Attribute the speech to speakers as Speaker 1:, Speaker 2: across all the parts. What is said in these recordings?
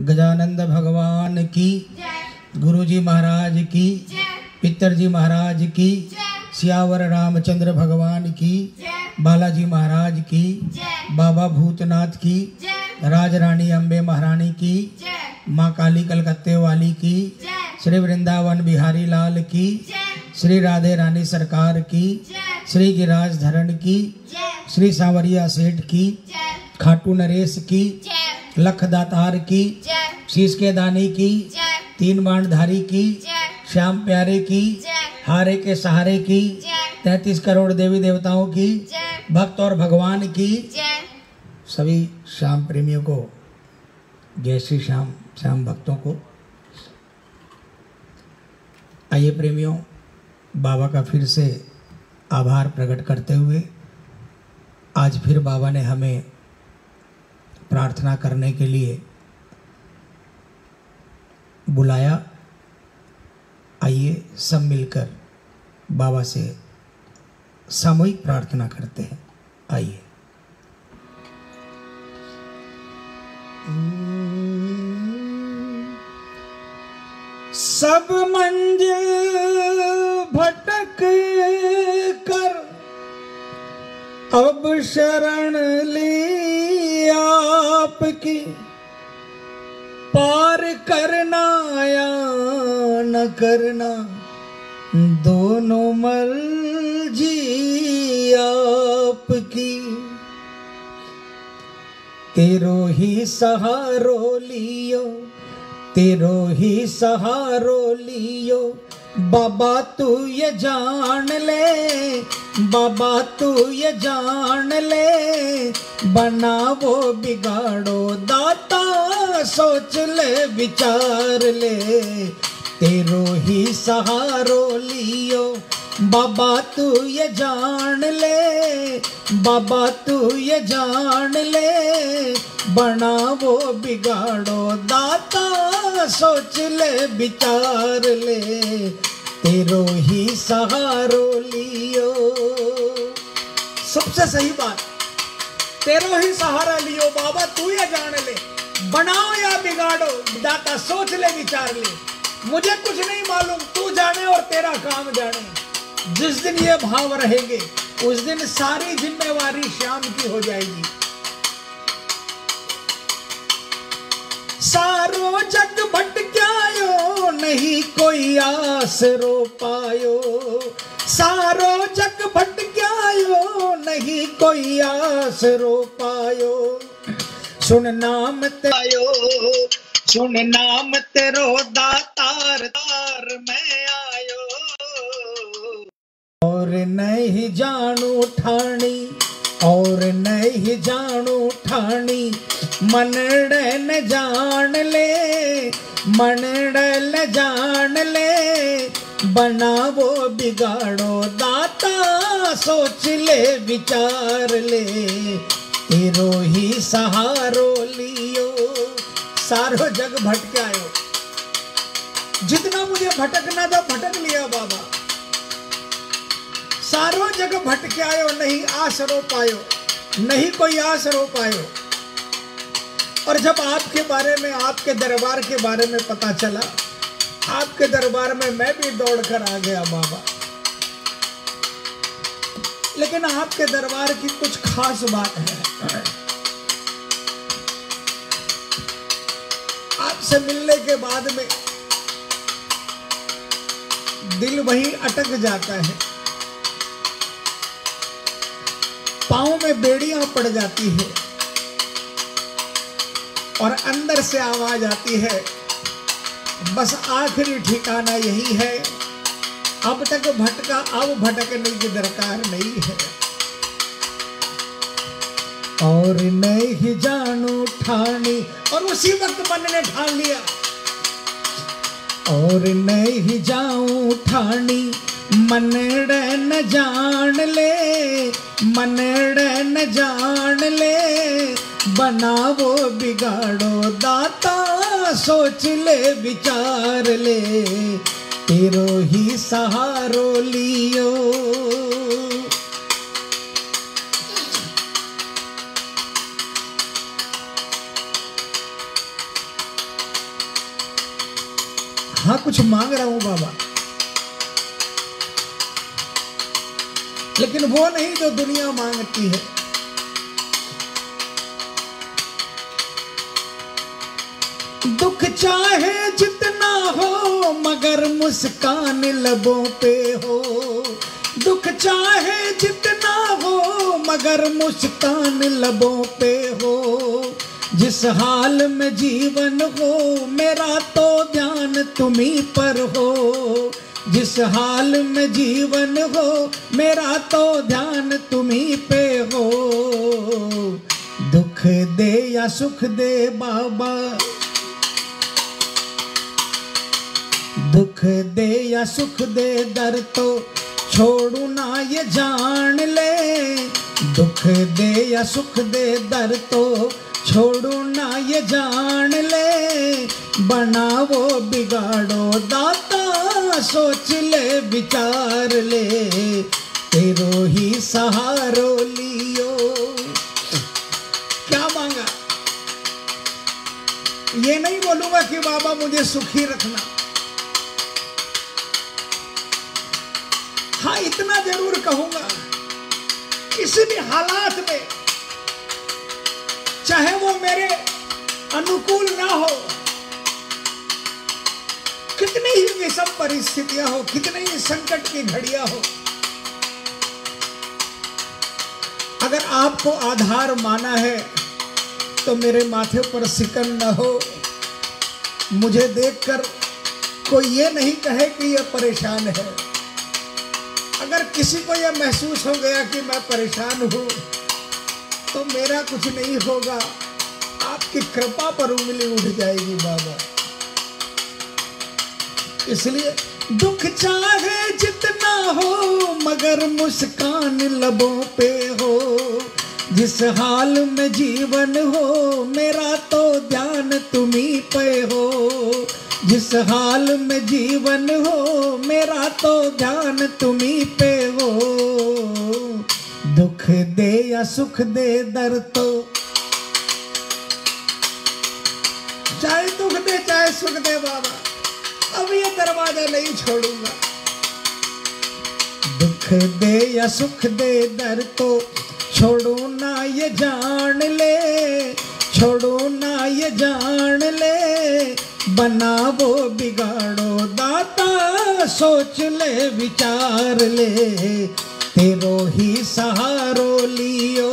Speaker 1: गजानंद भगवान की, गुरुजी महाराज की, पितरजी महाराज की, सियावर रामचंद्र भगवान की, बालाजी महाराज की, बाबा भूतनाथ की, राज रानी अम्बे महारानी की, माँ काली कलकत्ते वाली की, श्री वृंदावन बिहारी लाल की, श्री राधे रानी सरकार की, श्री गिरिराज धरण की, श्री सांवरिया सेठ की, खाटू नरेश की, लख दातार की, शीश के दानी की, तीन बाणधारी की, श्याम प्यारे की, हारे के सहारे की, 33 करोड़ देवी देवताओं की, भक्त और भगवान की, सभी श्याम प्रेमियों को जय श्री श्याम, श्याम भक्तों को। आइए प्रेमियों, बाबा का फिर से आभार प्रकट करते हुए आज फिर बाबा ने हमें प्रार्थना करने के लिए बुलाया। आइए सब मिलकर बाबा से सामूहिक प्रार्थना करते हैं। आइए। सब मंजिल भटक कर अब शरण ली आपकी, पार करना या न करना दोनों मर्जी आपकी। तेरो ही सहारो लियो, तेरो ही सहारो लियो, बाबा तू ये जान ले, बाबा तू ये जान ले, बनावो बिगाड़ो दाता सोच ले विचार ले। तेरो ही सहारो लियो, बाबा तू ये जान ले, बाबा तू ये जान ले, बनावो बिगाड़ो दाता सोच ले विचार ले। तेरो ही सहारो लियो। सबसे सही बात, तेरो ही सहारा लियो, बाबा तू ये जान ले, बनाओ या बिगाड़ो दाता सोच ले विचार ले। मुझे कुछ नहीं मालूम, तू जाने और तेरा काम जाने। जिस दिन ये भाव रहेंगे उस दिन सारी जिम्मेवारी श्याम की हो जाएगी। सारो जग भटक्यायो, नहीं कोई आसरो पायो। सारो जग भटक्यायो, नहीं कोई आसरो पायो। सुन नाम तेरो, सुन नाम तेरो दातार तार मैं आयो। और नहीं जानू ठाणी, और नहीं जानू ठाणी, मनड़े न जान ले, मनड़े न जान ले, बनावो बिगाड़ो दाता सोच ले विचार ले। तेरो ही सहारो लियो। सारो जग भटके आयो, जितना मुझे भटकना था भटक लिया बाबा। सारो जग भटके आयो, नहीं आस रो पायो, नहीं कोई आस रो पायो। और जब आपके बारे में, आपके दरबार के बारे में पता चला, आपके दरबार में मैं भी दौड़कर आ गया बाबा। लेकिन आपके दरबार की कुछ खास बात है। आपसे मिलने के बाद में दिल वहीं अटक जाता है, पांव में बेड़ियां पड़ जाती है और अंदर से आवाज आती है, बस आखिरी ठिकाना यही है, अब तक भटका अब भटकने की दरकार नहीं है। और नहीं जानू ठानी, और उसी वक्त मन ने ठान लिया। और नहीं जाऊं ठानी, मनड़े न जान ले, मनड़े न जान ले, बनावो बिगाड़ो दाता सोच ले विचार ले। तेरो ही सहारो लियो। हाँ कुछ मांग रहा हूं बाबा, लेकिन वो नहीं जो दुनिया मांगती है। दुख चाहे जितना हो मगर मुस्कान लबों पे हो, दुख चाहे जितना हो मगर मुस्कान लबों पे हो। जिस हाल में जीवन हो मेरा तो ध्यान तुम्हीं पर हो, जिस हाल में जीवन हो मेरा तो ध्यान तुम्हीं पे हो। दुख दे या सुख दे बाबा, दुख दे या सुख दे दर तो छोड़ू ना ये जान ले, दुख दे या सुख दे दर तो छोड़ू ना ये जान ले। बनावो बिगाड़ो दाता सोच ले विचार ले, तेरो ही सहारो लियो। क्या मांगा? ये नहीं बोलूंगा कि बाबा मुझे सुखी रखना, हाँ इतना जरूर कहूंगा किसी भी हालात में, चाहे वो मेरे अनुकूल ना हो, कितनी ही विषम परिस्थितियां हो, कितनी ही संकट की घड़ियां हो, अगर आपको आधार माना है तो मेरे माथे पर सिकन न हो। मुझे देखकर कोई ये नहीं कहे कि यह परेशान है। अगर किसी को यह महसूस हो गया कि मैं परेशान हूं तो मेरा कुछ नहीं होगा, आपकी कृपा पर उंगली उठ जाएगी बाबा। इसलिए दुख चाहे जितना हो मगर मुस्कान लबों पे हो, जिस हाल में जीवन हो मेरा तो ध्यान तुम्हीं पे हो, जिस हाल में जीवन हो मेरा तो ध्यान तुम्हीं पे हो। दुख दे या सुख दे दर तो, चाहे दुख दे चाहे सुख दे बाबा, अब ये दरवाजा नहीं छोड़ूंगा। दुख दे या सुख दे दर तो छोड़ो ना ये जान ले, छोड़ो ना ये जान ले। बनावो बिगाड़ो दाता सोच ले विचार ले, तेरो ही सहारो लियो।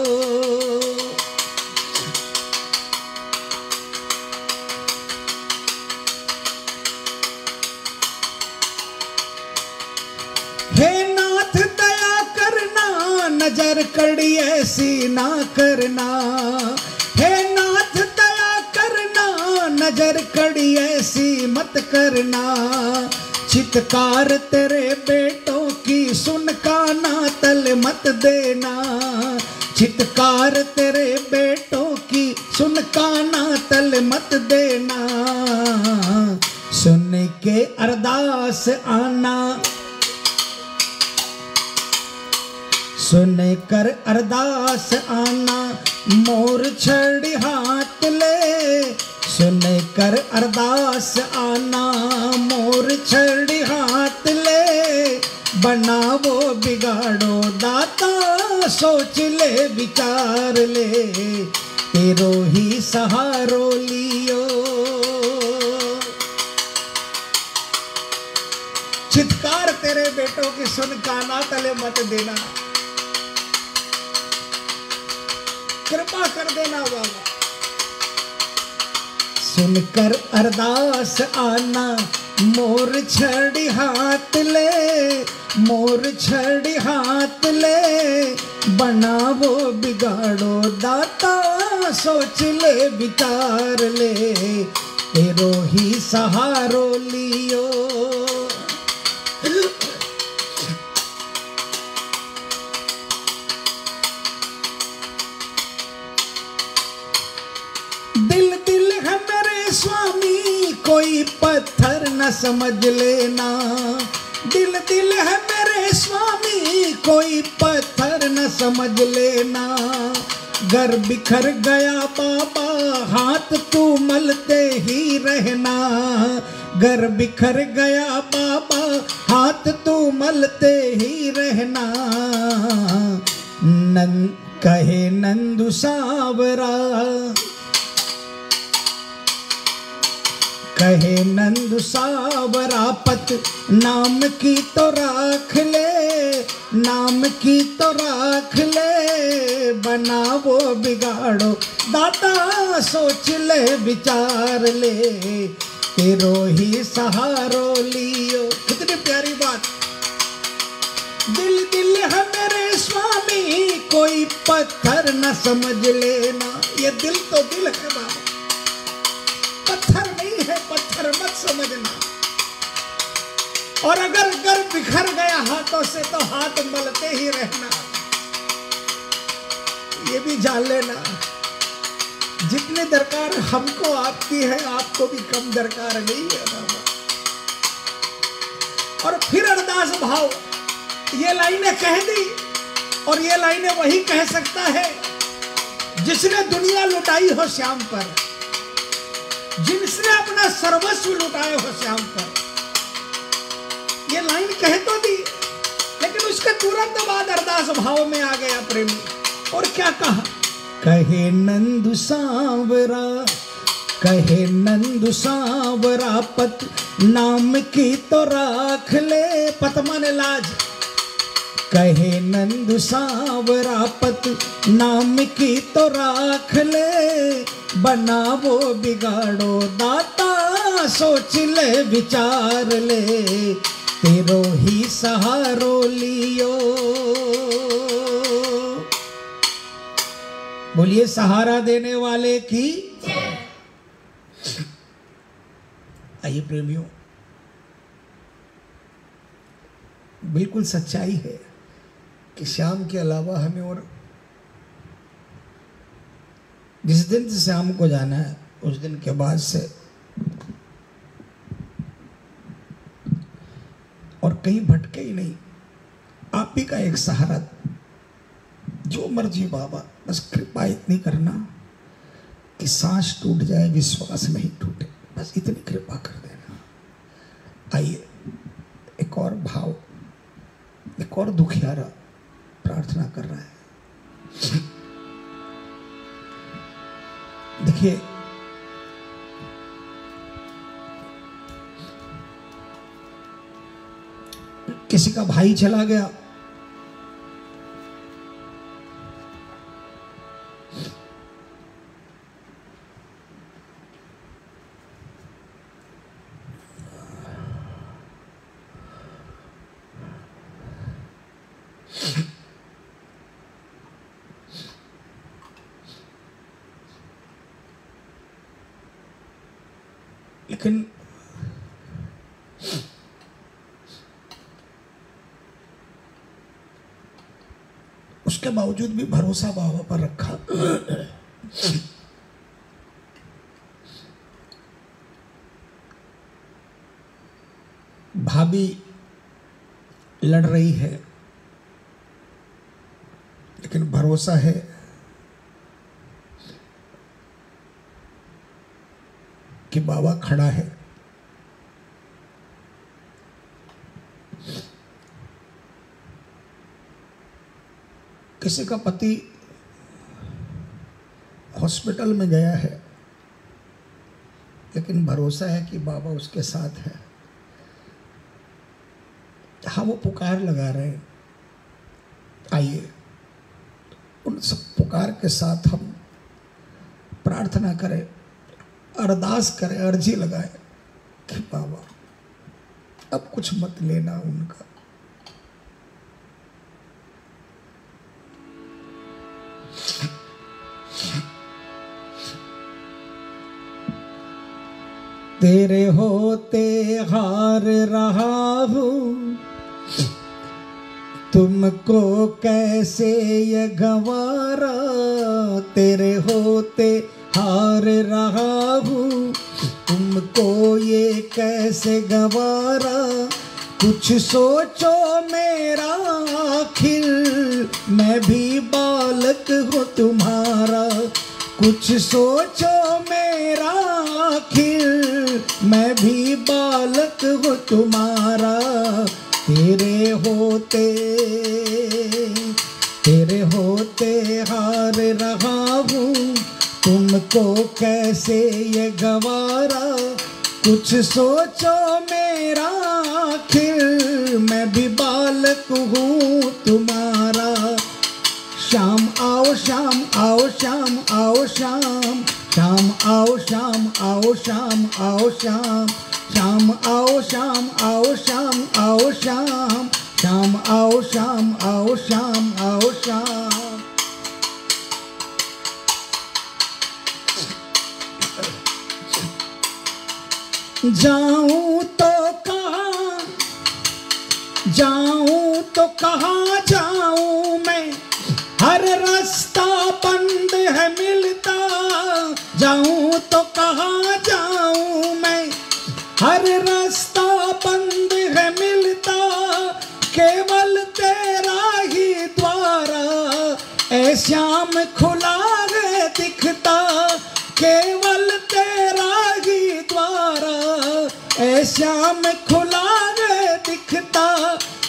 Speaker 1: हे नाथ दया करना नजर कड़ी ऐसी ना करना, हे नाथ दया करना नजर कड़ी ऐसी मत करना। चित्कार तेरे बेटों की सुन काना तल मत देना, चित्कार तेरे बेटों की सुन काना तल मत देना। सुन के अरदास आना, सुन कर अरदास आना मोर छड़ी हाथ ले, सुन कर अरदास आना मोर छड़ी हाथ ले। बनावो बिगाड़ो दाता सोच ले विचार ले, तेरो ही सहारो लियो। चित्कार तेरे बेटों की सुन काना तले मत देना, कृपा कर देना बाबा। सुनकर अरदास आना मोर छड़ी हाथ ले, मोर छड़ी हाथ ले। बनावो बिगाड़ो दाता सोच ले विचार ले, तेरो ही सहारो लियो। दिल दिल है मेरे स्वामी कोई पत्थर न समझ लेना, दिल दिल है मेरे स्वामी कोई पत्थर न समझ लेना। घर बिखर गया बाबा हाथ तू मलते ही रहना, घर बिखर गया बाबा हाथ तू मलते ही रहना। कहे नंदू सावरा, कहे नंदू सावरा पत नाम की तो राख ले, नाम की तो राख ले, बनावो बिगाड़ो दाता सोच ले विचार ले, तेरो ही सहारो लियो। कितनी प्यारी बात। दिल दिल है मेरे स्वामी कोई पत्थर न समझ लेना। ये दिल तो दिल है बाबा, पत्थर नहीं है, पत्थर मत समझना। और अगर घर बिखर गया हाथों से तो हाथ मलते ही रहना। ये भी जान लेना जितनी दरकार हमको आपकी है आपको भी कम दरकार नहीं है बाबा। और फिर अरदास भाव, ये लाइनें कह दी और ये लाइनें वही कह सकता है जिसने दुनिया लुटाई हो श्याम पर, जिसने अपना सर्वस्व लुटाया हो श्याम पर। ये लाइन कह तो दी लेकिन उसके तुरंत बाद अरदास भाव में आ गया प्रेमी। और क्या कहा? कहे नंदू सांवरा, कहे नंदू सांवरा पत नाम की तो राख ले, पत माने लाज। कहे नंदू सांवरा पत नाम की तो राख ले, बनावो बिगाड़ो दाता सोच ले विचार ले, तेरो ही सहारो लियो। बोलिए सहारा देने वाले की। आइए प्रेमियों, बिल्कुल सच्चाई है कि श्याम के अलावा हमें और जिस दिन से श्याम को जाना है उस दिन के बाद से और कहीं भटके ही नहीं। आप ही का एक सहारा, जो मर्जी बाबा, बस कृपा इतनी करना कि सांस टूट जाए विश्वास नहीं टूटे, बस इतनी कृपा कर देना। आइए एक और भाव, एक और दुखियारा प्रार्थना कर रहा है। देखिए किसी का भाई चला गया, लेकिन उसके बावजूद भी भरोसा बाबा पर रखा। भाभी लड़ रही है लेकिन भरोसा है कि बाबा खड़ा है। किसी का पति हॉस्पिटल में गया है लेकिन भरोसा है कि बाबा उसके साथ है। जहाँ वो पुकार लगा रहे हैं, आइए उन सब पुकार के साथ हम प्रार्थना करें, अरदास करें, अर्जी लगाएं कि बाबा अब कुछ मत लेना उनका। तेरे होते हार रहा हूँ, तुमको कैसे ये गंवारा। तेरे होते हार रहा हूँ, तुमको ये कैसे गंवारा। कुछ सोचो मेरा आखिर, मैं भी बालक हूँ तुम्हारा। कुछ सोचो मेरा आखिर, मैं भी बालक हूँ तुम्हारा, तेरे होते हार रहा हूँ, तुमको कैसे ये गवारा, कुछ सोचो मेरा आखिर, मैं भी बालक हूँ तुम्हारा। शाम आओ शाम आओ शाम आओ शाम, शाम आओ शाम आओ शाम आओ शाम, शाम आओ शाम आओ शाम आओ शाम, शाम आओ शाम आओ शाम आओ शाम। जाऊं तो कहाँ जाऊं मैं, हर रास्ता बंद है मिलता, जाऊं तो कहाँ जाऊं मैं, हर रास्ता बंद है मिलता, केवल तेरा ही द्वारा ऐ श्याम खुला है दिखता, केवल तेरा ही द्वारा ऐ श्याम खुला है दिखता,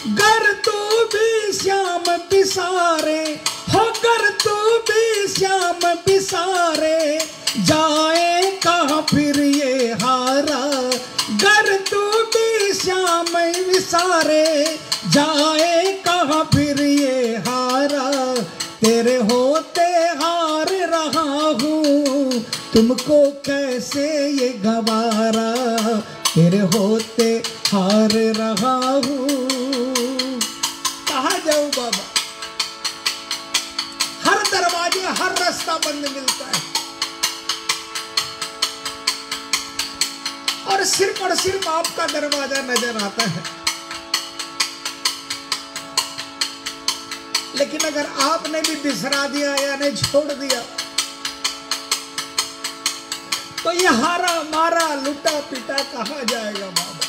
Speaker 1: गर तू भी श्याम बिसारे हो, गर तू भी श्याम बिसारे, जाए कहाँ फिर ये हारा, गर तू भी श्याम बिसारे, जाए कहाँ फिर ये हारा, तेरे होते हार रहा हूँ, तुमको कैसे ये गवारा, तेरे होते हार रहा हूँ। कहाँ जाऊँ बाबा, हर दरवाजे हर रास्ता बंद मिलता है, और सिर्फ आपका दरवाजा नजर आता है। लेकिन अगर आपने भी बिसरा दिया यानी छोड़ दिया, तो ये हारा मारा लुटा पिटा कहाँ जाएगा बाबा।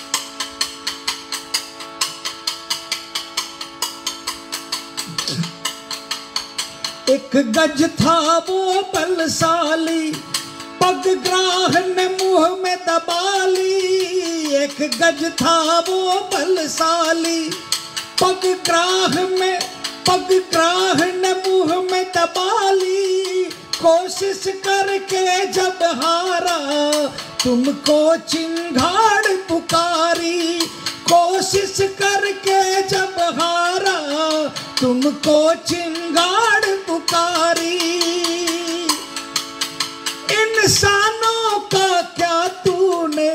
Speaker 1: एक गज था वो बलशाली, पगग्राह ने मुंह में दबा ली, एक गज था वो बलशाली, पगग्राह ने मुंह में दबा ली, कोशिश करके जब हारा तुमको चिंगाड़ पुकारी, कोशिश करके जब हारा तुमको चिंगाड़ पुकारी, इंसानों का क्या तूने,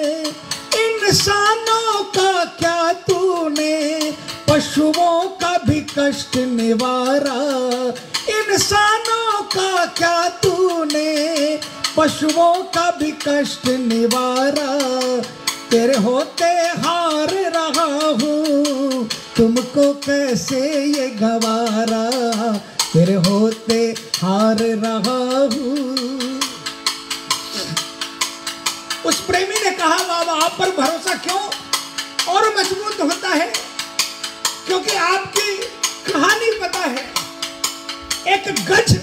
Speaker 1: इंसानों का क्या तूने, पशुओं का भी कष्ट निवारा, इंसानों का क्या तूने, पशुओं का भी कष्ट निवारा, तेरे होते हार रहा हूँ, तुमको कैसे ये गवारा, तेरे होते हार रहा हूँ। उस प्रेमी ने कहा बाबा आप पर भरोसा क्यों और मजबूत होता है, क्योंकि आपकी कहानी पता है। एक गज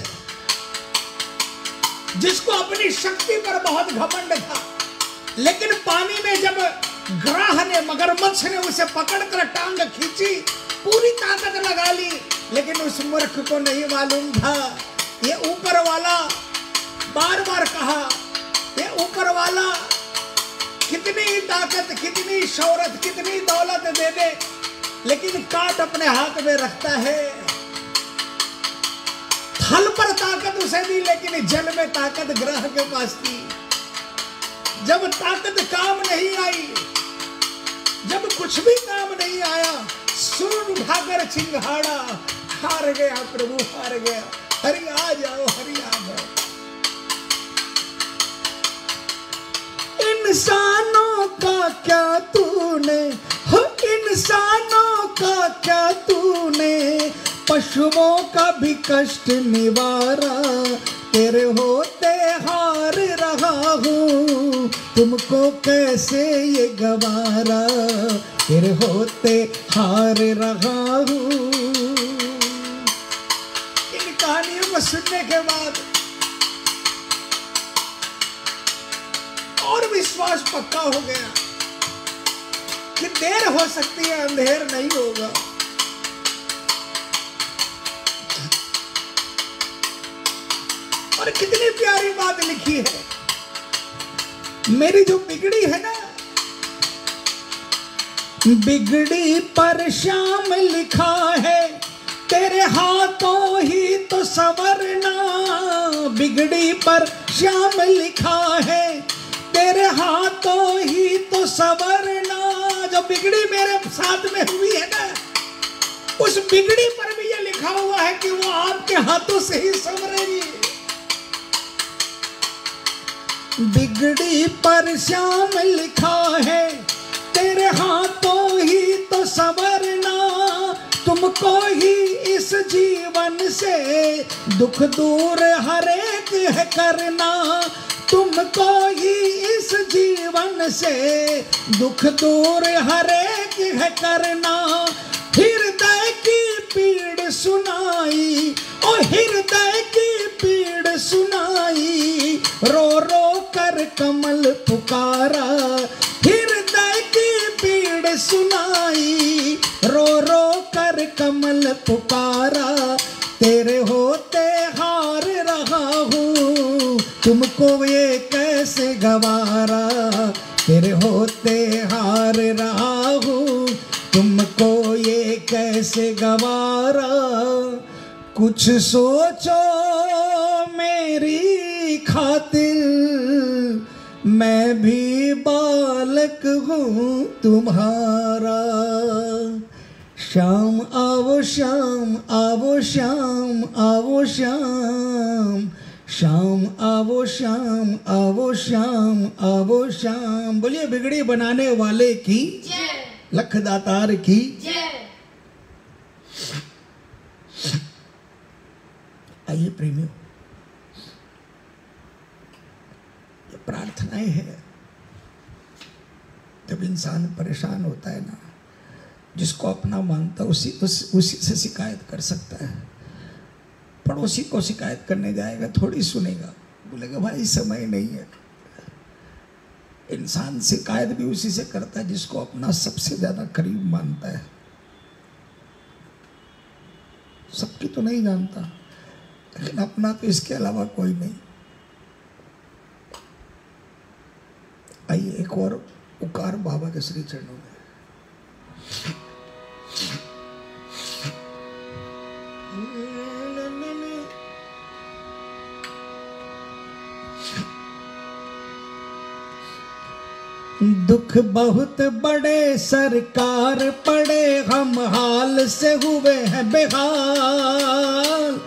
Speaker 1: जिसको अपनी शक्ति पर बहुत घमंड था, लेकिन पानी में जब ग्राह ने मगरमच्छ ने उसे पकड़कर टांग खींची, पूरी ताकत लगा ली, लेकिन उस मूर्ख को नहीं मालूम था ये ऊपर वाला, बार बार कहा ये ऊपर वाला कितनी ताकत, कितनी शौहरत, कितनी दौलत दे दे, लेकिन काट अपने हाथ में रखता है। थल पर ताकत उसे दी, लेकिन जल में ताकत ग्रह के पास थी। जब ताकत काम नहीं आई, जब कुछ भी काम नहीं आया, सूर उठाकर चिंगाड़ा, हार गया प्रभु हार गया। हरि आ जाओ, हरि आ जाओ। इंसानों का क्या तूने, हो इंसानों का क्या तूने, पशुओं का भी कष्ट निवारा, तेरे होते हार रहा हूँ, तुमको कैसे ये गवारा, तेरे होते हार रहा हूँ। इन कहानियों को सुनने के बाद और विश्वास पक्का हो गया कि देर हो सकती है, अंधेर नहीं होगा। और कितनी प्यारी बात लिखी है, मेरी जो बिगड़ी है ना, बिगड़ी पर श्याम लिखा है, तेरे हाथों ही तो संवरना। बिगड़ी पर श्याम लिखा है, तेरे हाथों ही तो संवरना। जो बिगड़ी मेरे साथ में हुई है ना, उस बिगड़ी पर भी ये लिखा हुआ है कि वो आपके हाथों से ही संवरेगी। बिगड़ी पर श्याम लिखा है, तेरे हाथों ही तो संवरना। तुमको ही इस जीवन से दुख दूर हर एक है करना। तुमको ही इस जीवन से दुख दूर हर एक है करना। हृदय की पीड़ सुनाई, ओ हृदय की पीड़ सुनाई, रो रो कर कमल पुकारा। हृदय की पीड़ सुनाई, रो रो कर कमल पुकारा। तेरे होते हार रहा हूँ, तुमको ये कैसे गवारा। तेरे होते हार रहा हूँ, तुमको ये कैसे गवारा। कुछ सोचो मेरी खातिर, मैं भी बालक हूँ तुम्हारा। श्याम आओ श्याम आओ श्याम आओ श्याम, श्याम आओ श्याम आओ श्याम आओ श्याम। बोलिए बिगड़ी बनाने वाले की जय, लख दातार की जय। आइए प्रेमियों, ये प्रार्थनाएं हैं। जब इंसान परेशान होता है ना, जिसको अपना मानता है उसी से शिकायत कर सकता है। पड़ोसी को शिकायत करने जाएगा, थोड़ी सुनेगा, बोलेगा भाई समय नहीं है। इंसान शिकायत भी उसी से करता है जिसको अपना सबसे ज्यादा करीब मानता है। सबकी तो नहीं जानता, लेकिन अपना तो इसके अलावा कोई नहीं। आइए एक और पुकार बाबा के श्री चरणों में। दुख बहुत बड़े सरकार पड़े, हम हाल से हुए हैं बेहाल।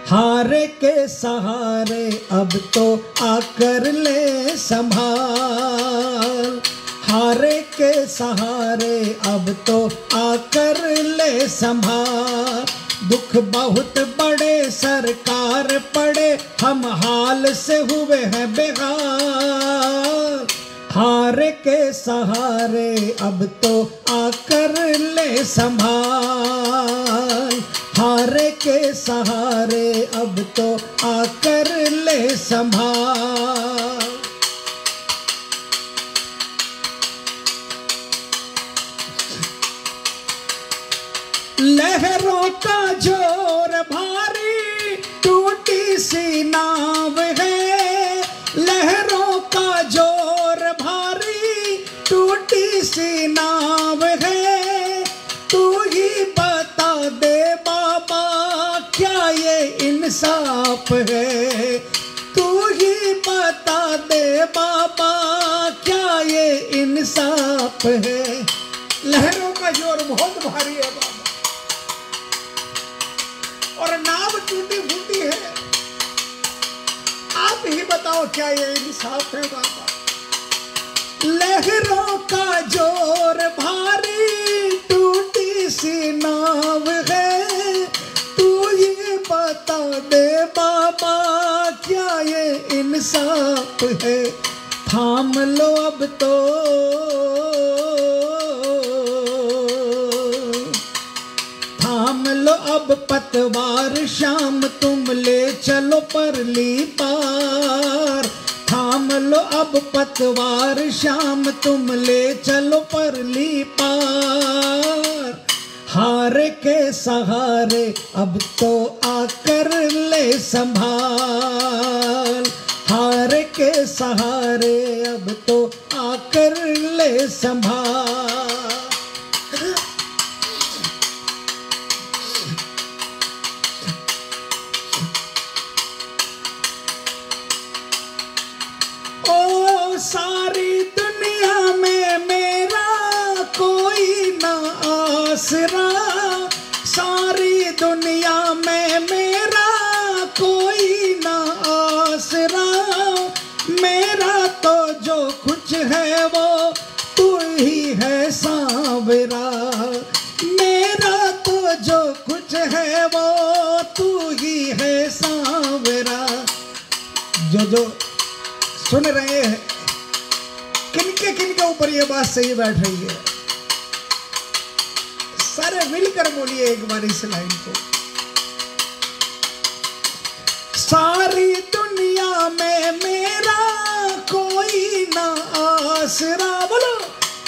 Speaker 1: हारे के सहारे अब तो आकर ले संभाल। हारे के सहारे अब तो आकर ले संभाल। दुख बहुत बड़े सरकार पड़े, हम हाल से हुए हैं बेहाल। हार के सहारे अब तो आकर ले संभाल। हार के सहारे अब तो आकर ले संभाल। लहरों का जोर भारी, टूटी सी नाव है। लहरों का जोर भारी, टूटी सी नाव है। तू ही बता दे बाबा, क्या ये इंसाफ है। तू ही बता दे बाबा, क्या ये इंसाफ है। लहरों का जोर बहुत भारी है बाबा, और नाव टूटी फूटी है। आप ही बताओ क्या ये इंसाफ है बाबा। लहरों का जोर भारी, टूटी सी नाव है। तू ये बता दे बाबा, क्या ये इंसाफ है। थाम लो अब तो, थाम लो अब पतवार श्याम, तुम ले चलो परली पार। थाम लो अब अब पतवार श्याम तुम ले चलो परली पार। हार के सहारे अब तो आकर ले संभाल। हार के सहारे अब तो आकर ले संभाल। ओ सारी दुनिया में मेरा कोई ना आसरा। सारी दुनिया में मेरा कोई ना आसरा। मेरा तो जो कुछ है वो तू ही है सांवरा। मेरा तो जो कुछ है वो तू ही है सांवरा। जो सुन रहे हैं, किनके ऊपर ये बात सही बैठ रही है? सारे मिलकर बोलिए एक बार इस लाइन को। सारी दुनिया में मेरा कोई ना आसरा। बोलो,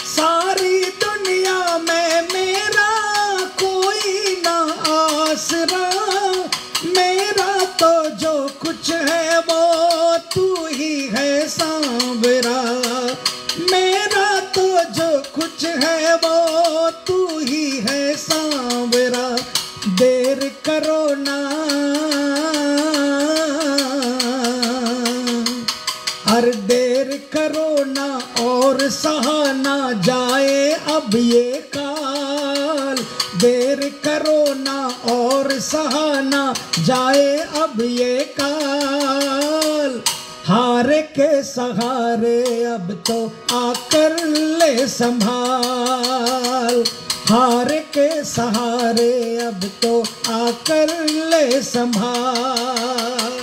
Speaker 1: सारी दुनिया में मेरा कोई ना आसरा। मेरा तो जो कुछ है वो तू ही है सांवरा। मेरा तो जो कुछ है वो तू ही है सांवरा। देर करो ना, हर देर करो ना और सहा ना जाए अब ये काल। देर करो ना और सहा ना जाए अब ये काल। हार के सहारे अब तो आकर ले संभाल। हार के सहारे अब तो आकर ले संभाल।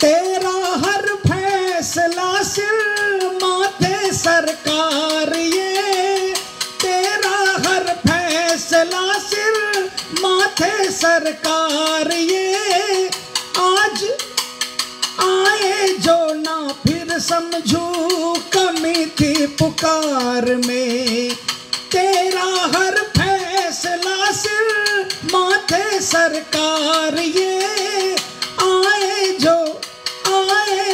Speaker 1: तेरा हर फैसला सिर माथे सरकार ये। तेरा हर फैसला सिर माथे सरकार ये। आज आए जो ना फिर समझू कमी थी पुकार में। तेरा हर फैसला सिर माथे सरकार ये। आए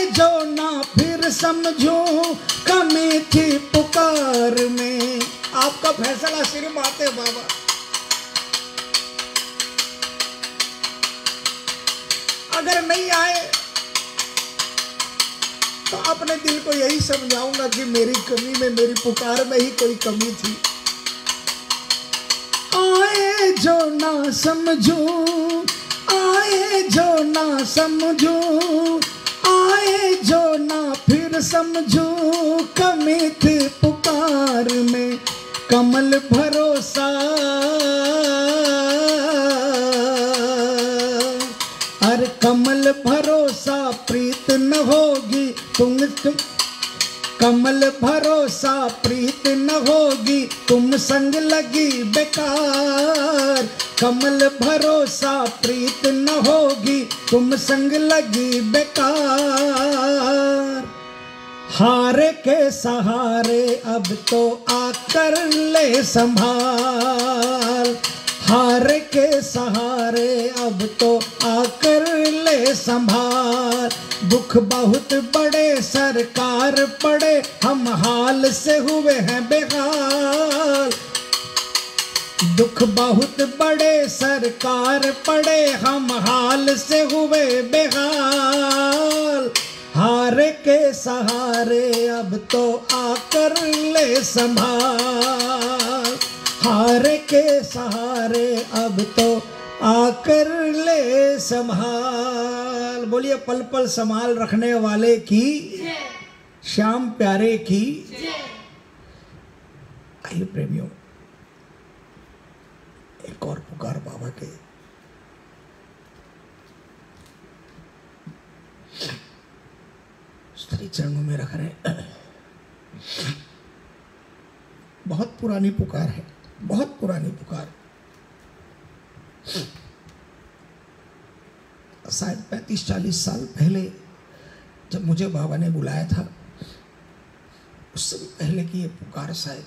Speaker 1: जो ना फिर समझो कमी थी पुकार में। आपका फैसला सिर माथे बाबा। अगर नहीं आए तो अपने दिल को यही समझाऊंगा कि मेरी कमी में, मेरी पुकार में ही कोई कमी थी। आए जो ना समझो, आए जो ना समझो, आए जो ना फिर समझो कमी थी पुकार में। कमल भरोसा, हर कमल भरोसा प्रीत न होगी तुम कमल भरोसा प्रीत न होगी तुम संग लगी बेकार। कमल भरोसा प्रीत न होगी तुम संग लगी बेकार। हार के सहारे अब तो आकर ले संभाल। हार के सहारे अब तो आकर ले संभाल। दुख बहुत बड़े सरकार पड़े हम हाल से हुए हैं बेहाल। दुख बहुत बड़े सरकार पड़े हम हाल से हुए बेहाल। हार के सहारे अब तो आकर ले संभाल। हार के सहारे अब तो आकर ले संभाल। बोलिए पल पल संभाल रखने वाले की, श्याम प्यारे की। आइए प्रेमियों, एक और पुकार बाबा के। स्त्री चरणों में रख रहे। बहुत पुरानी पुकार है, बहुत पुरानी पुकार। शायद 35-40 साल पहले जब मुझे बाबा ने बुलाया था, उससे भी पहले की ये पुकार शायद।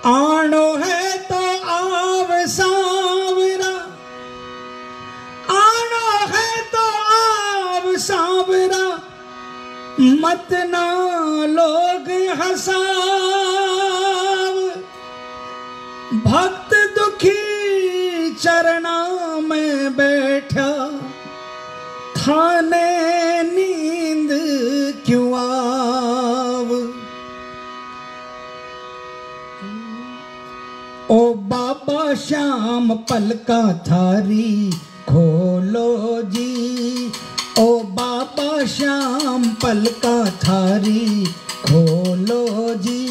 Speaker 1: आनो है तो आव सांवरा, आनो है तो आव सांवरा, मत ना लोग हंसाव। भक्त दुखी चरना में बैठा, थाने नींद क्यों आव। ओ बाबा श्याम पलका थारी खोलो जी, ओ बाबा श्याम पलका थारी खोलो जी।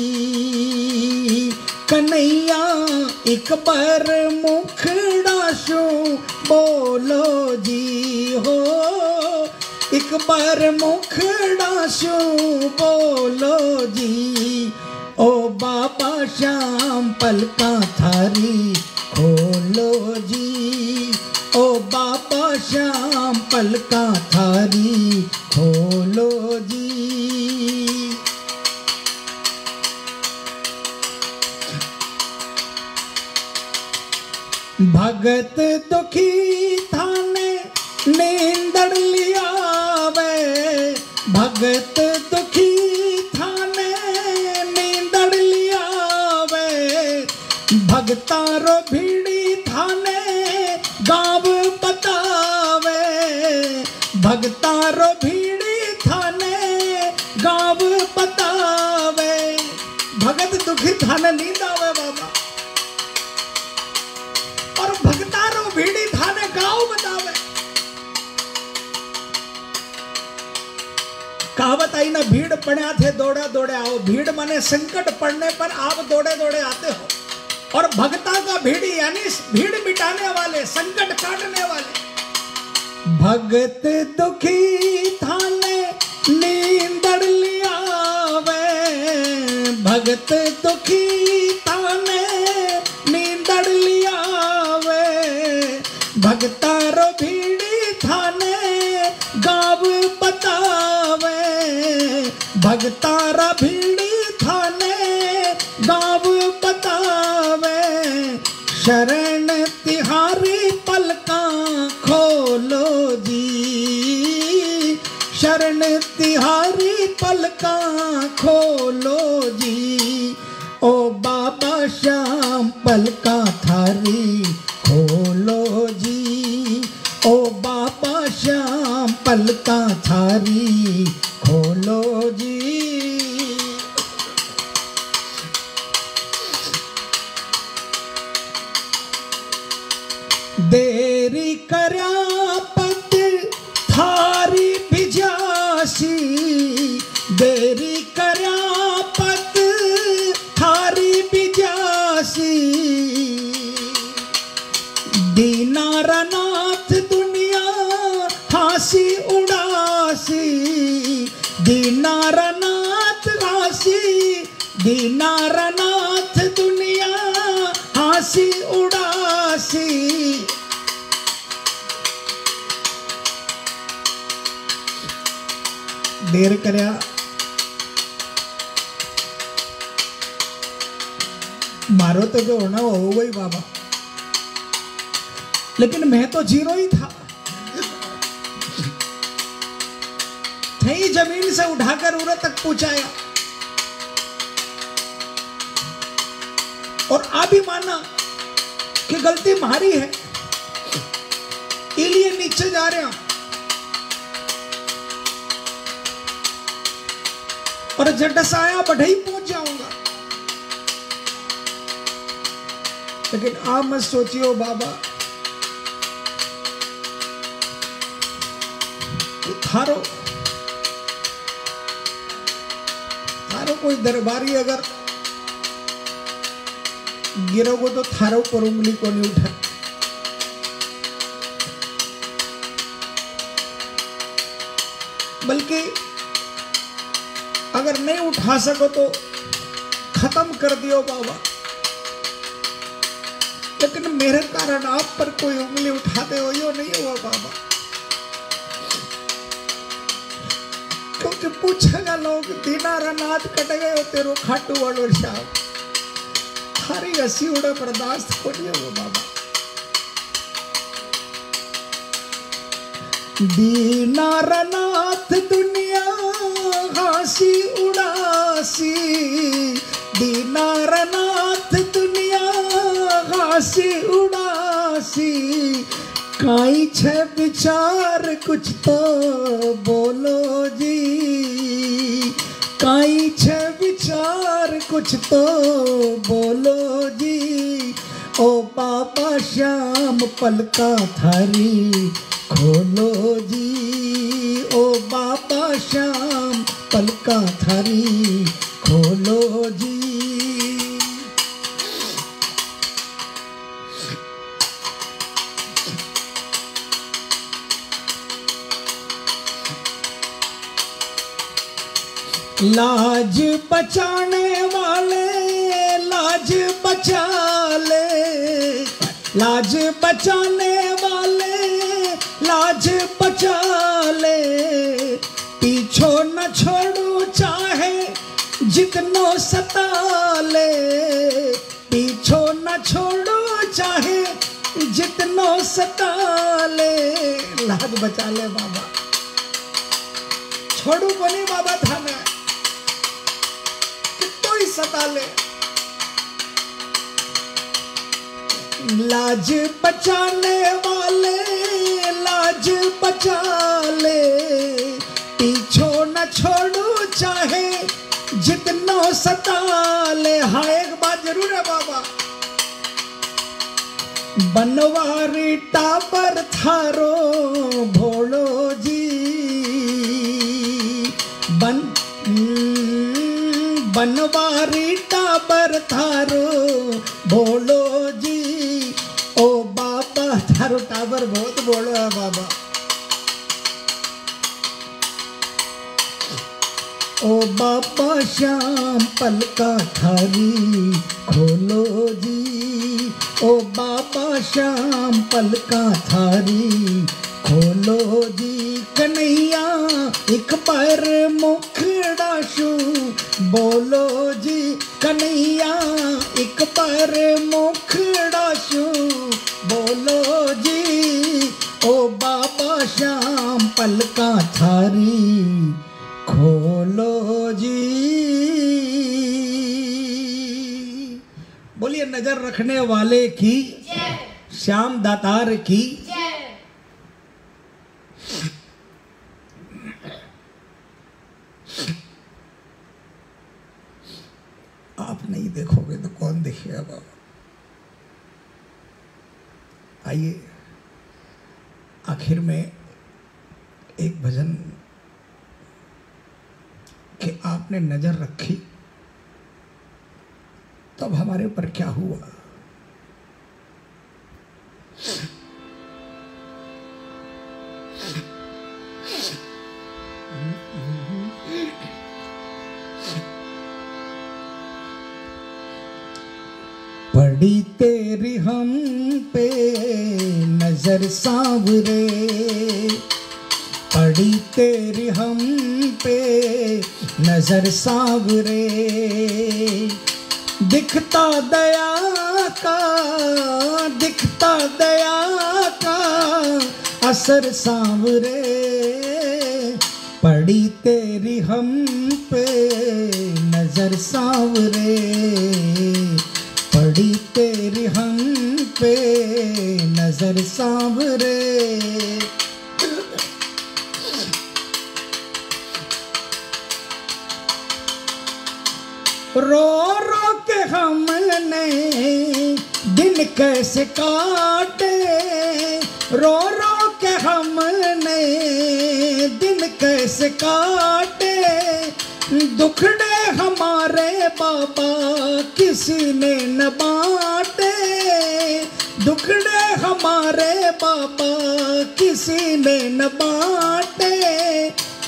Speaker 1: कन्हैया एक बार मुखड़ा शू बोलो जी हो, एक बार मुखड़ा शू बोलो जी। ओ बाबा श्याम पलका थारी खोलो जी, ओ बाबा श्याम पलका थारी खोलो जी। भगत दुखी थाने नींदड़ लिया वे, भगत दुखी थाने नींदड़ लिया वे। भगतारो भीड़ी थाने गाँव बतावे, भगतारो भीड़ी थाने गाँव बतावे। भगत दुखी थाने नींद आवे बाबा, और भगतारो भीड़ी थाने गाँव बतावे। कहावत आई ना, भीड़ पड़ा थे दौड़ा दौड़े आओ। भीड़ माने संकट पड़ने पर आप दौड़े दौड़े आते हो, और भगता का भीड़ी यानी भीड़ मिटाने वाले, संकट काटने वाले। भगत दुखी थाने नींदड़ लिया वे, भगत दुखी थाने नींदड़ लिया वे। भगतारो भीड़ी थाने गाँव बतावे, भगतारा भीड़ी थाने गाँव बतावे। शरण तिहारी पलका खोलो जी, शरण तिहारी पलका खोलो जी। ओ बाबा श्याम पलका थारी खोलो जी, ओ बाबा श्याम पलका थारी खोलो जी। देरी करया पत थारी भिजासी, देरी करया पत थारी भिजासी। दीनारा नाथ दुनिया हासी उड़ासी, दीनारा नाथ हासी, दीनारा नाथ दुनिया हासी उड़ासी। देर करया मारो तो जो होना वो हो गई बाबा, लेकिन मैं तो जीरो ही था। थी जमीन से उठाकर उरे तक पहुंचाया, और अभी माना कि गलती हमारी है, इसलिए नीचे जा रहे हैं। और जटसाया बढ़ई पहुंच जाऊंगा, लेकिन आप मत सोचियो बाबा थारो थारो कोई दरबारी अगर गिरोगो तो थारो पर उंगली को नहीं उठा। बल्कि अगर नहीं उठा सको तो खत्म कर दियो बाबा, लेकिन मेरे कारण आप पर कोई उंगली उठाते हो यो नहीं हुआ बाबा। क्योंकि पूछेगा लोग दीनारा नाथ कट गए हो तेरो खाटू वालो श्याम, थारी हसी उड़ा बर्दाश्त को नहीं हो बाबा। दीनारा नाथ दुनिया हंसी उड़ासी, दीनारा नाथ दुनिया हंसी उड़ासी, काई छे विचार कुछ तो बोलो जी, काई छे विचार कुछ तो बोलो जी। ओ बाबा श्याम पलका थारी खोलो जी, ओ बाबा श्याम पलका थारी खोलो जी। लाज बचाने वाले लाज बचा ले, लाज बचाने वाले लाज बचा ले, पीछो न छोड़ो चाहे जितनो सता ले, पीछो न छोड़ो चाहे जितनो सता ले। लाज बचा ले बाबा, छोड़ू बनी बाबा थाने सता ले। लाज बचाने वाले लाज बचा ले, पीछो न छोड़ो चाहे जितना सता ले। हाँ एक बात जरूर है बाबा, बनवारी टाबर थारो भोलो जी, बनवारी टाबर थारो बोलो जी। ओ बाबा थारो टाबर बहुत बोलो है बाबा। ओ बाबा श्याम पलका थारी खोलो जी, ओ बाबा श्याम पलका थारी खोलो जी। कन्हैया एक बार मुखड़ा शू बोलो जी, कन्हैया एक बार मुखड़ा शू बोलो जी। ओ बाबा श्याम पलका थारी खोलो जी। बोलिए नजर रखने वाले की, श्याम दातार की। आप नहीं देखोगे तो कौन देखेगा बाबा। आइए आखिर में एक भजन कि आपने नजर रखी तब हमारे ऊपर क्या हुआ। पड़ी तेरी हम पे नजर सांवरे, पड़ी तेरी हम पे नजर सांवरे, दिखता दया का, दिखता दया का असर सांवरे। पड़ी तेरी हम पे नजर सांवरे, पड़ी तेरी हम पे नजर सांवरे। रो रो के हमने दिन कैसे काटे, रो रो के हमने दिन कैसे काटे, दुखड़े हमारे बाबा किसी ने न बांटे, दुखड़े हमारे बाबा किसी ने न बांटे।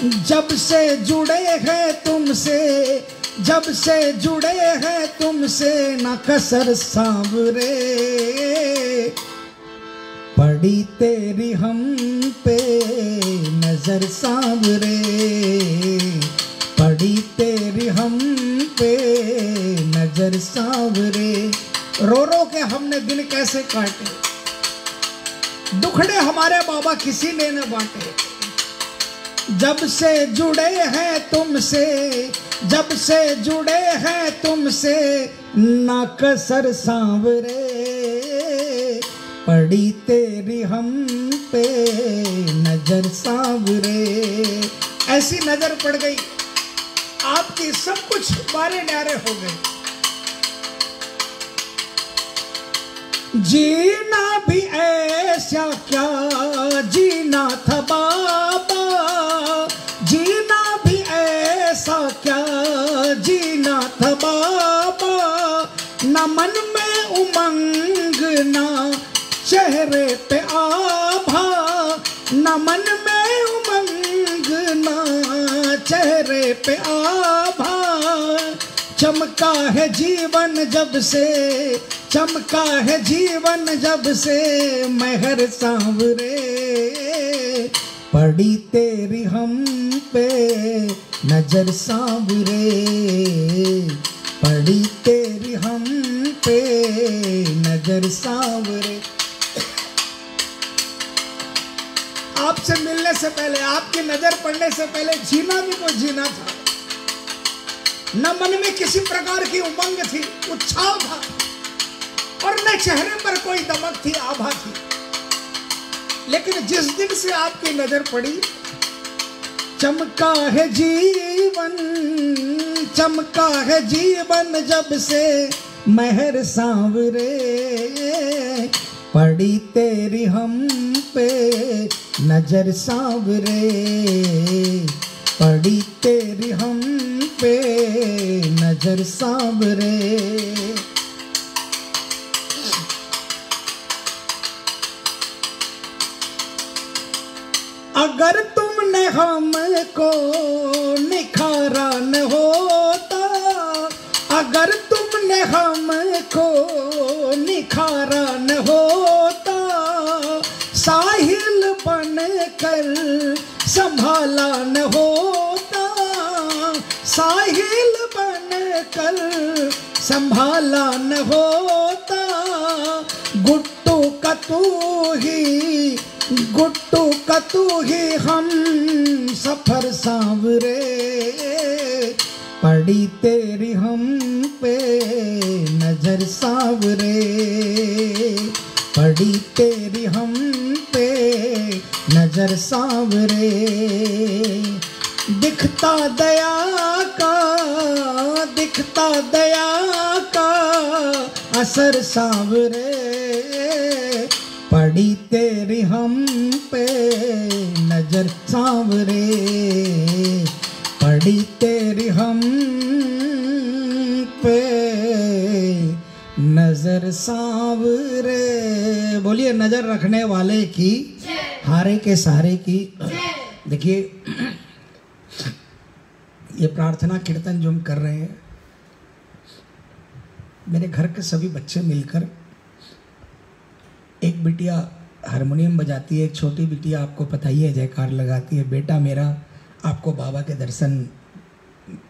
Speaker 1: जब से जुड़े हैं तुमसे, जब से जुड़े हैं तुमसे ना कसर सांवरे, पड़ी तेरी हम पे नजर सांवरे, पड़ी तेरी हम पे नजर सांवरे। रो रो के हमने दिन कैसे काटे, दुखड़े हमारे बाबा किसी ने न बांटे। जब से जुड़े हैं तुमसे, जब से जुड़े हैं तुमसे ना कसर सांवरे, पड़ी तेरी हम पे नजर सांवरे। ऐसी नजर पड़ गई आपकी, सब कुछ बारे न्यारे हो गए। जीना भी ऐसा क्या जीना था बाबा, जीना भी ऐसा क्या जीना था बाबा, न मन में उमंग ना चेहरे पे आभा, न मन में उमंग ना चेहरे पे आभा। चमका है जीवन जब से, चमका है जीवन जब से महर सांवरे, पड़ी तेरी हम पे नजर सांवरे, पड़ी तेरी हम पे नजर सांवरे। आपसे मिलने से पहले, आपकी नजर पड़ने से पहले जीना भी कोई जीना था, न मन में किसी प्रकार की उमंग थी, उत्साह था, और न चेहरे पर कोई दमक थी, आभा थी। लेकिन जिस दिन से आपकी नजर पड़ी, चमका है जीवन, चमका है जीवन जब से महर सांवरे, पड़ी तेरी हम पे नजर सांवरे, पड़ी तेरी हम पे नजर सांवरे। अगर तुमने हमको निखारा न होता, अगर तुमने हमको निखारा न होता, साहिल बनकर संभाला न होता, साहिल बनकर संभाला न होता, गुट्टू का तू ही, गुट्टू का तू ही हम सफर सांवरे, पड़ी तेरी हम पे नजर सांवरे, पड़ी तेरी हम पे नजर सांवरे। दिखता दया का, दिखता दया का असर सांवरे, पड़ी तेरी हम पे नजर सांवरे, पड़ी तेरी हम पे नजर सांवरे। बोलिए नजर रखने वाले की, हारे के सहारे की। देखिए ये प्रार्थना कीर्तन जो हम कर रहे हैं, मेरे घर के सभी बच्चे मिलकर, एक बिटिया हारमोनियम बजाती है, एक छोटी बिटिया आपको पता ही है जयकार लगाती है, बेटा मेरा आपको बाबा के दर्शन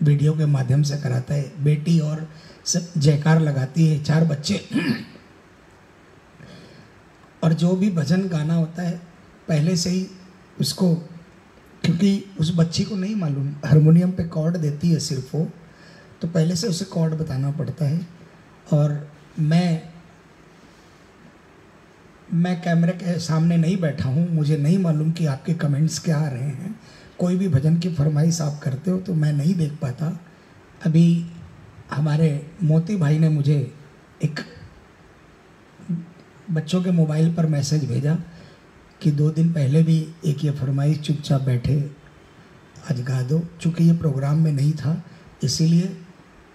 Speaker 1: वीडियो के माध्यम से कराता है, बेटी और सब जयकार लगाती है, 4 बच्चे। और जो भी भजन गाना होता है पहले से ही उसको, क्योंकि उस बच्ची को नहीं मालूम हारमोनियम पे कॉर्ड देती है सिर्फ वो, तो पहले से उसे कॉर्ड बताना पड़ता है। और मैं कैमरे के सामने नहीं बैठा हूँ, मुझे नहीं मालूम कि आपके कमेंट्स क्या आ रहे हैं। कोई भी भजन की फरमाइश आप करते हो तो मैं नहीं देख पाता। अभी हमारे मोती भाई ने मुझे एक बच्चों के मोबाइल पर मैसेज भेजा कि 2 दिन पहले भी एक ये फरमाइश चुपचाप बैठे आज गा दो। चूँकि ये प्रोग्राम में नहीं था इसीलिए,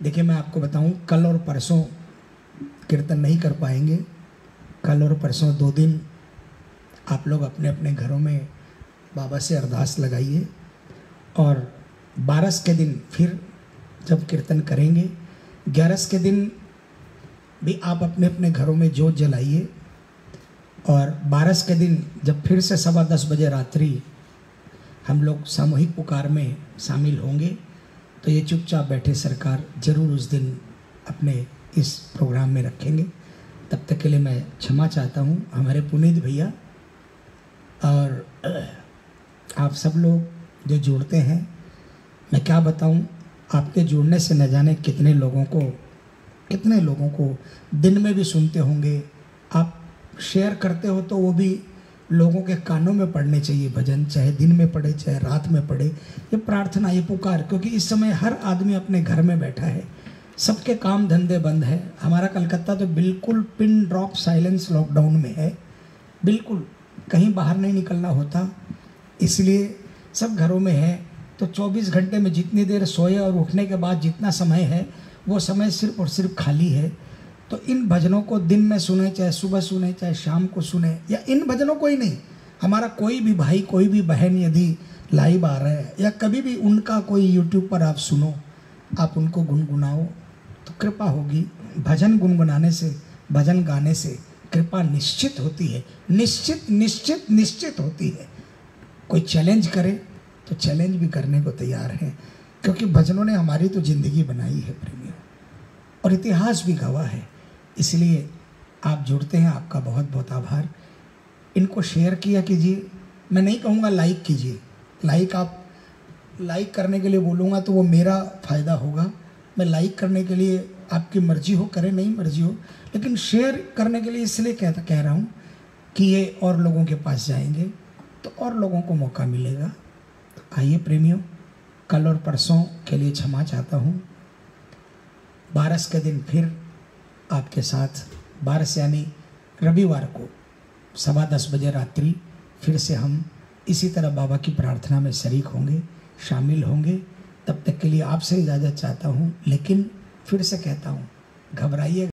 Speaker 1: देखिए मैं आपको बताऊं, कल और परसों कीर्तन नहीं कर पाएंगे। कल और परसों 2 दिन आप लोग अपने अपने घरों में बाबा से अरदास लगाइए और 12 के दिन फिर जब कीर्तन करेंगे, 11 के दिन भी आप अपने अपने घरों में जोत जलाइए, और 12 के दिन जब फिर से 10:15 बजे रात्रि हम लोग सामूहिक पुकार में शामिल होंगे, तो ये चुपचाप बैठे सरकार जरूर उस दिन अपने इस प्रोग्राम में रखेंगे। तब तक के लिए मैं क्षमा चाहता हूँ हमारे पुनीत भैया और आप सब लोग जो जुड़ते हैं। मैं क्या बताऊँ, आपके जुड़ने से न जाने कितने लोगों को दिन में भी सुनते होंगे। आप शेयर करते हो तो वो भी लोगों के कानों में पड़ने चाहिए भजन, चाहे दिन में पड़े चाहे रात में पड़े। ये प्रार्थना, ये पुकार, क्योंकि इस समय हर आदमी अपने घर में बैठा है, सबके काम धंधे बंद है। हमारा कलकत्ता तो बिल्कुल पिन ड्रॉप साइलेंस लॉकडाउन में है, बिल्कुल कहीं बाहर नहीं निकलना होता, इसलिए सब घरों में है। तो 24 घंटे में जितनी देर सोए और उठने के बाद जितना समय है, वो समय सिर्फ और सिर्फ खाली है। तो इन भजनों को दिन में सुने, चाहे सुबह सुने, चाहे शाम को सुने, या इन भजनों को ही नहीं, हमारा कोई भी भाई कोई भी बहन यदि लाइव आ रहा है या कभी भी उनका कोई यूट्यूब पर आप सुनो, आप उनको गुनगुनाओ तो कृपा होगी। भजन गुनगुनाने से, भजन गाने से कृपा निश्चित होती है, निश्चित निश्चित निश्चित होती है। कोई चैलेंज करे तो चैलेंज भी करने को तैयार हैं, क्योंकि भजनों ने हमारी तो ज़िंदगी बनाई है प्रेमियों, और इतिहास भी गवाह है। इसलिए आप जुड़ते हैं, आपका बहुत बहुत आभार। इनको शेयर किया कीजिए, मैं नहीं कहूँगा लाइक कीजिए, आप लाइक करने के लिए बोलूँगा तो वो मेरा फ़ायदा होगा। मैं लाइक करने के लिए आपकी मर्जी हो करें, नहीं मर्जी हो, लेकिन शेयर करने के लिए इसलिए कह रहा हूँ कि ये और लोगों के पास जाएंगे तो और लोगों को मौका मिलेगा। तो आइए प्रेमियों, कल और परसों के लिए क्षमा चाहता हूँ। 12 के दिन फिर आपके साथ, 12 यानी रविवार को 10:15 बजे रात्रि फिर से हम इसी तरह बाबा की प्रार्थना में शरीक होंगे, शामिल होंगे। तब तक के लिए आपसे इजाज़त चाहता हूँ, लेकिन फिर से कहता हूँ, घबराइए